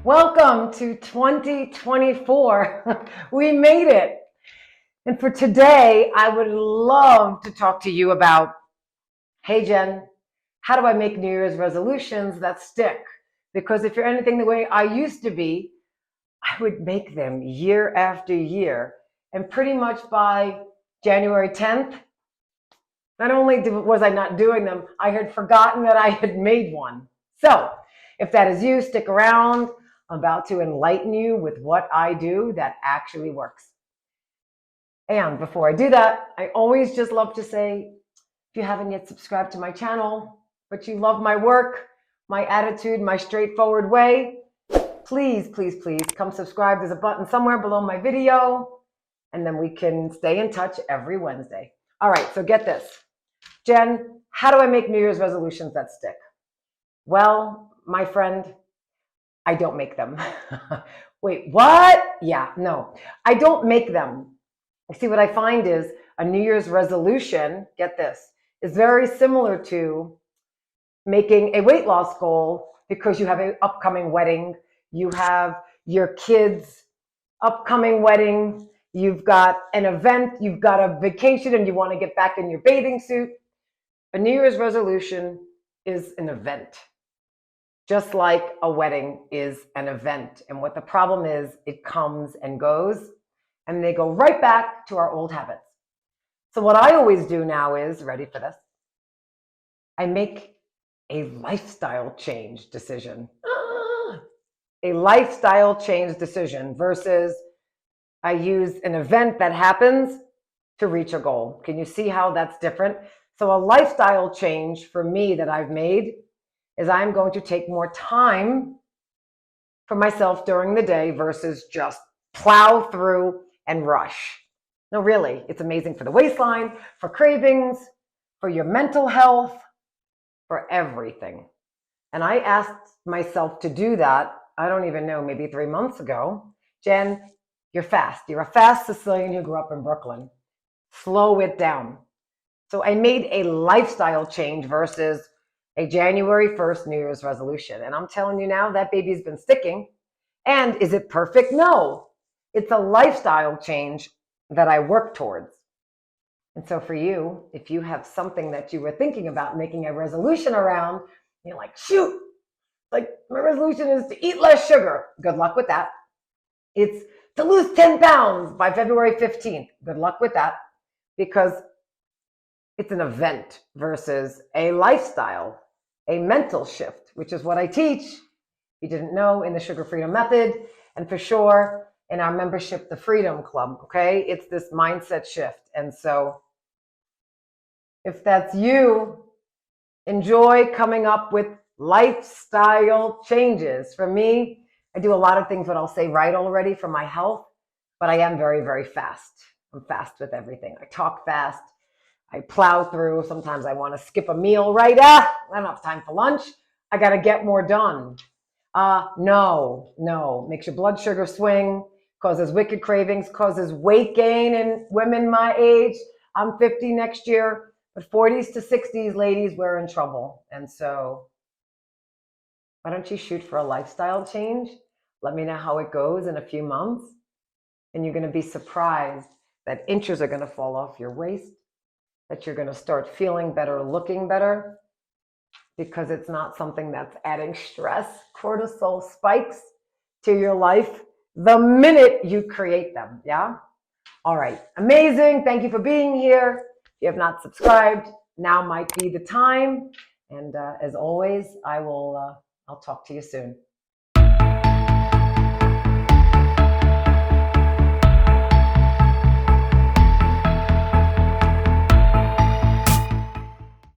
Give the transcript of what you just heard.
Welcome to 2024. We made it. And for today, I would love to talk to you about, hey Jen, how do I make New Year's resolutions that stick? Because if you're anything the way I used to be, I would make them year after year. And pretty much by January 10th, not only was I not doing them, I had forgotten that I had made one. So if that is you, stick around. I'm about to enlighten you with what I do that actually works. And before I do that, I always just love to say, if you haven't yet subscribed to my channel, but you love my work, my attitude, my straightforward way, please, please, please come subscribe. There's a button somewhere below my video, and then we can stay in touch every Wednesday. All right, so get this. Jen, how do I make New Year's resolutions that stick? Well, my friend, I don't make them. Wait, what? Yeah, no, I don't make them. See, what I find is a New Year's resolution, get this, is very similar to making a weight loss goal because you have an upcoming wedding, you have your kids' upcoming wedding, you've got an event, you've got a vacation, and you want to get back in your bathing suit. A New Year's resolution is an event. Just like a wedding is an event. And what the problem is, it comes and goes, and they go right back to our old habits. So what I always do now is, ready for this? I make a lifestyle change decision. A lifestyle change decision versus I use an event that happens to reach a goal. Can you see how that's different? So a lifestyle change for me that I've made is I'm going to take more time for myself during the day versus just plow through and rush. No, really, it's amazing for the waistline, for cravings, for your mental health, for everything. And I asked myself to do that, I don't even know, maybe 3 months ago. Jen, you're fast. You're a fast Sicilian who grew up in Brooklyn. Slow it down. So I made a lifestyle change versus a January 1st New Year's resolution. And I'm telling you now, that baby's been sticking. And is it perfect? No. It's a lifestyle change that I work towards. And so for you, if you have something that you were thinking about making a resolution around, you're like, shoot, like my resolution is to eat less sugar. Good luck with that. It's to lose 10 pounds by February 15th. Good luck with that. Because it's an event versus a lifestyle, a mental shift, which is what I teach. You didn't know, in the Sugar Freedom Method, and for sure in our membership, the Freedom Club, okay? It's this mindset shift. And so if that's you, enjoy coming up with lifestyle changes. For me, I do a lot of things that I'll say right already for my health, but I am very, very fast. I'm fast with everything. I talk fast. I plow through. Sometimes I want to skip a meal, right? I don't have time for lunch. I got to get more done. No. Makes your blood sugar swing, causes wicked cravings, causes weight gain in women my age. I'm 50 next year, but 40s to 60s, ladies, we're in trouble. And so why don't you shoot for a lifestyle change? Let me know how it goes in a few months. And you're going to be surprised that inches are going to fall off your waist, that you're going to start feeling better, looking better, because it's not something that's adding stress. Cortisol spikes to your life the minute you create them, yeah? All right, amazing. Thank you for being here. If you have not subscribed, now might be the time. And as always, I'll talk to you soon.